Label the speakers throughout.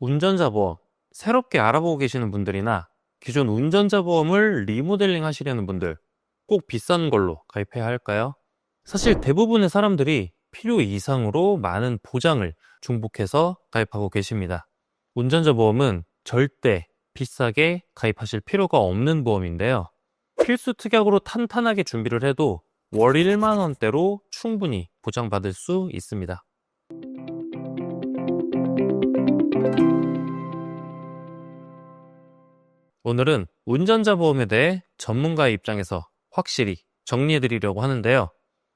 Speaker 1: 운전자 보험, 새롭게 알아보고 계시는 분들이나 기존 운전자 보험을 리모델링 하시려는 분들, 꼭 비싼 걸로 가입해야 할까요? 사실 대부분의 사람들이 필요 이상으로 많은 보장을 중복해서 가입하고 계십니다. 운전자 보험은 절대 비싸게 가입하실 필요가 없는 보험인데요. 필수 특약으로 탄탄하게 준비를 해도 월 1만 원대로 충분히 보장받을 수 있습니다. 오늘은 운전자 보험에 대해 전문가의 입장에서 확실히 정리해 드리려고 하는데요.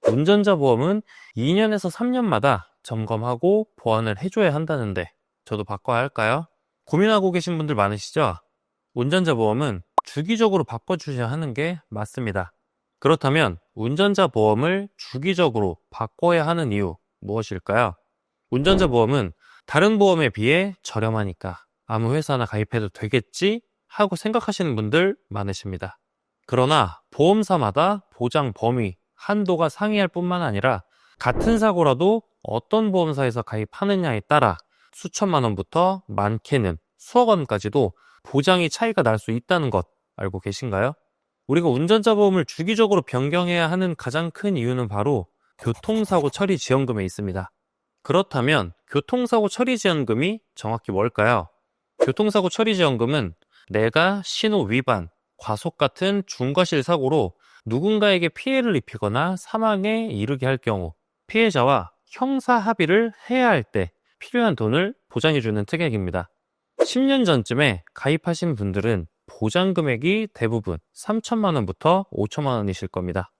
Speaker 1: 운전자 보험은 2년에서 3년마다 점검하고 보완을 해줘야 한다는데 저도 바꿔야 할까요? 고민하고 계신 분들 많으시죠? 운전자 보험은 주기적으로 바꿔주셔야 하는 게 맞습니다. 그렇다면 운전자 보험을 주기적으로 바꿔야 하는 이유 무엇일까요? 운전자 보험은 다른 보험에 비해 저렴하니까 아무 회사나 가입해도 되겠지 하고 생각하시는 분들 많으십니다. 그러나 보험사마다 보장 범위, 한도가 상이할 뿐만 아니라 같은 사고라도 어떤 보험사에서 가입하느냐에 따라 수천만 원부터 많게는 수억 원까지도 보장이 차이가 날 수 있다는 것 알고 계신가요? 우리가 운전자 보험을 주기적으로 변경해야 하는 가장 큰 이유는 바로 교통사고 처리 지원금에 있습니다. 그렇다면 교통사고 처리 지원금이 정확히 뭘까요? 교통사고 처리 지원금은 내가 신호 위반, 과속 같은 중과실 사고로 누군가에게 피해를 입히거나 사망에 이르게 할 경우 피해자와 형사 합의를 해야 할 때 필요한 돈을 보장해주는 특약입니다. 10년 전쯤에 가입하신 분들은 보장 금액이 대부분 3천만 원부터 5천만 원이실 겁니다.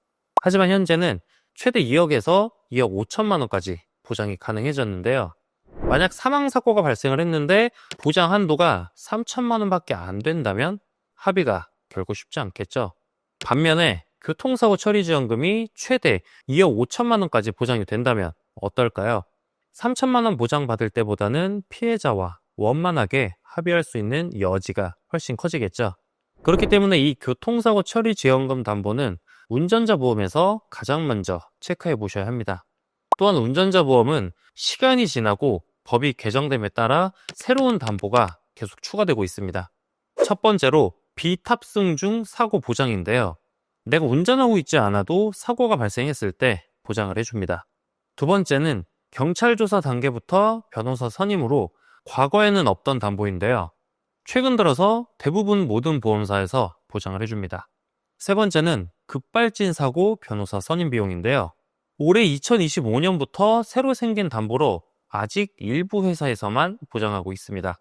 Speaker 1: 하지만 현재는 최대 2억에서 2억 5천만 원까지 보장이 가능해졌는데요. 만약 사망사고가 발생을 했는데 보장 한도가 3천만 원밖에 안 된다면 합의가 결코 쉽지 않겠죠. 반면에 교통사고 처리 지원금이 최대 2억 5천만 원까지 보장이 된다면 어떨까요? 3천만 원 보장받을 때보다는 피해자와 원만하게 합의할 수 있는 여지가 훨씬 커지겠죠. 그렇기 때문에 이 교통사고 처리 지원금 담보는 운전자 보험에서 가장 먼저 체크해 보셔야 합니다. 또한 운전자 보험은 시간이 지나고 법이 개정됨에 따라 새로운 담보가 계속 추가되고 있습니다. 첫 번째로 비탑승 중 사고 보장인데요. 내가 운전하고 있지 않아도 사고가 발생했을 때 보장을 해줍니다. 두 번째는 경찰 조사 단계부터 변호사 선임으로 과거에는 없던 담보인데요. 최근 들어서 대부분 모든 보험사에서 보장을 해줍니다. 세 번째는 급발진 사고 변호사 선임 비용인데요. 올해 2025년부터 새로 생긴 담보로 아직 일부 회사에서만 보장하고 있습니다.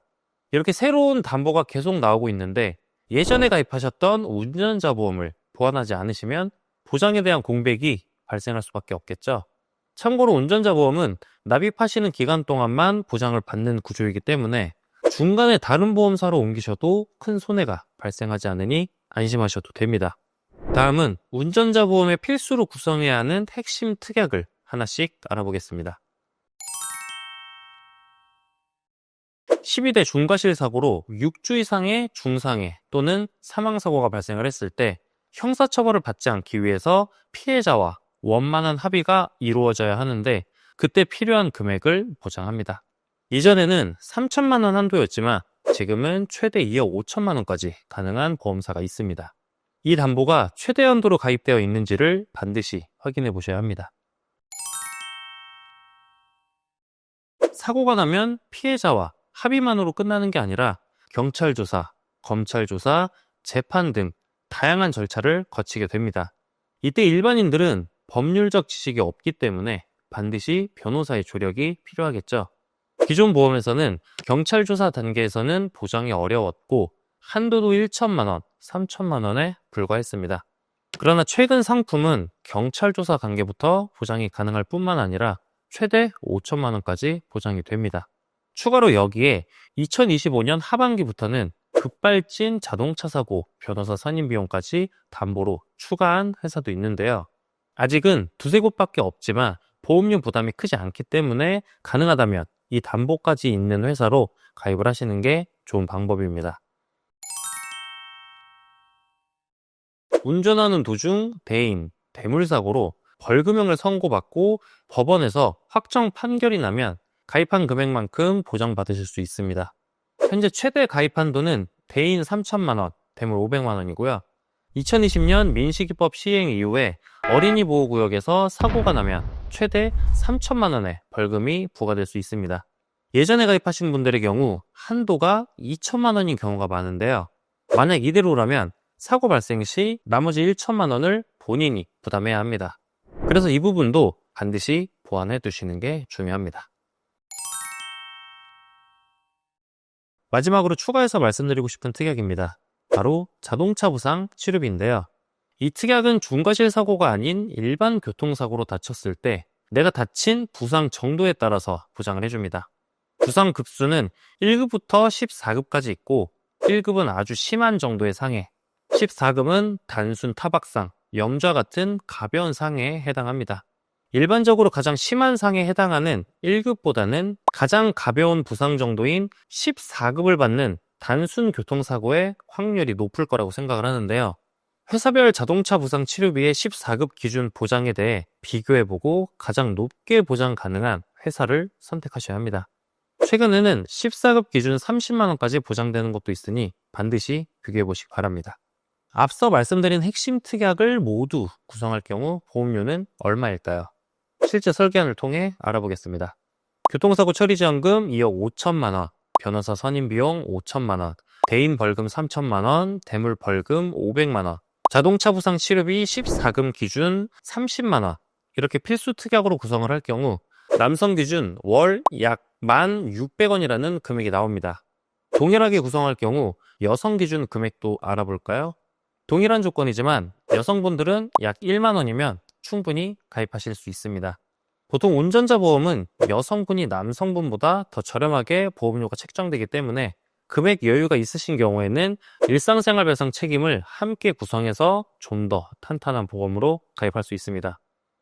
Speaker 1: 이렇게 새로운 담보가 계속 나오고 있는데 예전에 가입하셨던 운전자 보험을 보완하지 않으시면 보장에 대한 공백이 발생할 수밖에 없겠죠. 참고로 운전자 보험은 납입하시는 기간 동안만 보장을 받는 구조이기 때문에 중간에 다른 보험사로 옮기셔도 큰 손해가 발생하지 않으니 안심하셔도 됩니다. 다음은 운전자 보험의 필수로 구성해야 하는 핵심 특약을 하나씩 알아보겠습니다. 12대 중과실 사고로 6주 이상의 중상해 또는 사망사고가 발생을 했을 때 형사처벌을 받지 않기 위해서 피해자와 원만한 합의가 이루어져야 하는데 그때 필요한 금액을 보장합니다. 이전에는 3천만 원 한도였지만 지금은 최대 2억 5천만 원까지 가능한 보험사가 있습니다. 이 담보가 최대 한도로 가입되어 있는지를 반드시 확인해 보셔야 합니다. 사고가 나면 피해자와 합의만으로 끝나는 게 아니라 경찰 조사, 검찰 조사, 재판 등 다양한 절차를 거치게 됩니다. 이때 일반인들은 법률적 지식이 없기 때문에 반드시 변호사의 조력이 필요하겠죠. 기존 보험에서는 경찰 조사 단계에서는 보장이 어려웠고 한도도 1천만 원, 3천만 원에 불과했습니다. 그러나 최근 상품은 경찰 조사 단계부터 보장이 가능할 뿐만 아니라 최대 5천만 원까지 보장이 됩니다. 추가로 여기에 2025년 하반기부터는 급발진 자동차 사고 변호사 선임 비용까지 담보로 추가한 회사도 있는데요. 아직은 두세 곳밖에 없지만 보험료 부담이 크지 않기 때문에 가능하다면 이 담보까지 있는 회사로 가입을 하시는 게 좋은 방법입니다. 운전하는 도중 대인, 대물사고로 벌금형을 선고받고 법원에서 확정 판결이 나면 가입한 금액만큼 보장받으실 수 있습니다. 현재 최대 가입 한도는 대인 3천만 원, 대물 500만 원이고요. 2020년 민식이법 시행 이후에 어린이 보호구역에서 사고가 나면 최대 3천만 원의 벌금이 부과될 수 있습니다. 예전에 가입하신 분들의 경우 한도가 2천만 원인 경우가 많은데요. 만약 이대로라면 사고 발생 시 나머지 1천만 원을 본인이 부담해야 합니다. 그래서 이 부분도 반드시 보완해 두시는 게 중요합니다. 마지막으로 추가해서 말씀드리고 싶은 특약입니다. 바로 자동차 부상 치료비인데요. 이 특약은 중과실 사고가 아닌 일반 교통사고로 다쳤을 때 내가 다친 부상 정도에 따라서 보장을 해줍니다. 부상 급수는 1급부터 14급까지 있고 1급은 아주 심한 정도의 상해, 14급은 단순 타박상, 염좌 같은 가벼운 상해에 해당합니다. 일반적으로 가장 심한 상해에 해당하는 1급보다는 가장 가벼운 부상 정도인 14급을 받는 단순 교통사고의 확률이 높을 거라고 생각을 하는데요. 회사별 자동차 부상 치료비의 14급 기준 보장에 대해 비교해보고 가장 높게 보장 가능한 회사를 선택하셔야 합니다. 최근에는 14급 기준 30만 원까지 보장되는 것도 있으니 반드시 비교해보시기 바랍니다. 앞서 말씀드린 핵심 특약을 모두 구성할 경우 보험료는 얼마일까요? 실제 설계안을 통해 알아보겠습니다. 교통사고 처리지원금 2억 5천만 원, 변호사 선임비용 5천만 원, 대인 벌금 3천만 원, 대물 벌금 500만 원, 자동차 부상 치료비 14급 기준 30만 원, 이렇게 필수 특약으로 구성을 할 경우 남성 기준 월 약 1,600원이라는 금액이 나옵니다. 동일하게 구성할 경우 여성 기준 금액도 알아볼까요? 동일한 조건이지만 여성분들은 약 1만 원이면 충분히 가입하실 수 있습니다. 보통 운전자 보험은 여성분이 남성분보다 더 저렴하게 보험료가 책정되기 때문에 금액 여유가 있으신 경우에는 일상생활 배상 책임을 함께 구성해서 좀 더 탄탄한 보험으로 가입할 수 있습니다.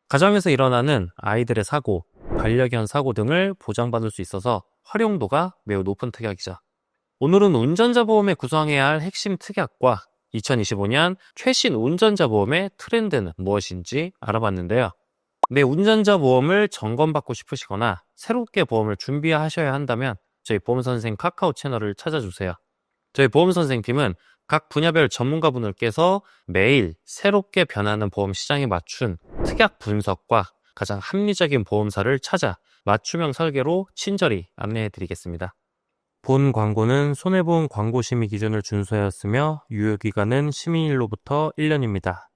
Speaker 1: 가정에서 일어나는 아이들의 사고, 반려견 사고 등을 보장받을 수 있어서 활용도가 매우 높은 특약이죠. 오늘은 운전자 보험에 구성해야 할 핵심 특약과 2025년 최신 운전자 보험의 트렌드는 무엇인지 알아봤는데요. 내 운전자 보험을 점검받고 싶으시거나 새롭게 보험을 준비하셔야 한다면 저희 보험선생 카카오 채널을 찾아주세요. 저희 보험선생팀은 각 분야별 전문가분들께서 매일 새롭게 변하는 보험 시장에 맞춘 특약 분석과 가장 합리적인 보험사를 찾아 맞춤형 설계로 친절히 안내해드리겠습니다. 본 광고는 손해보험 광고심의 기준을 준수하였으며 유효기간은 시민일로부터 1년입니다.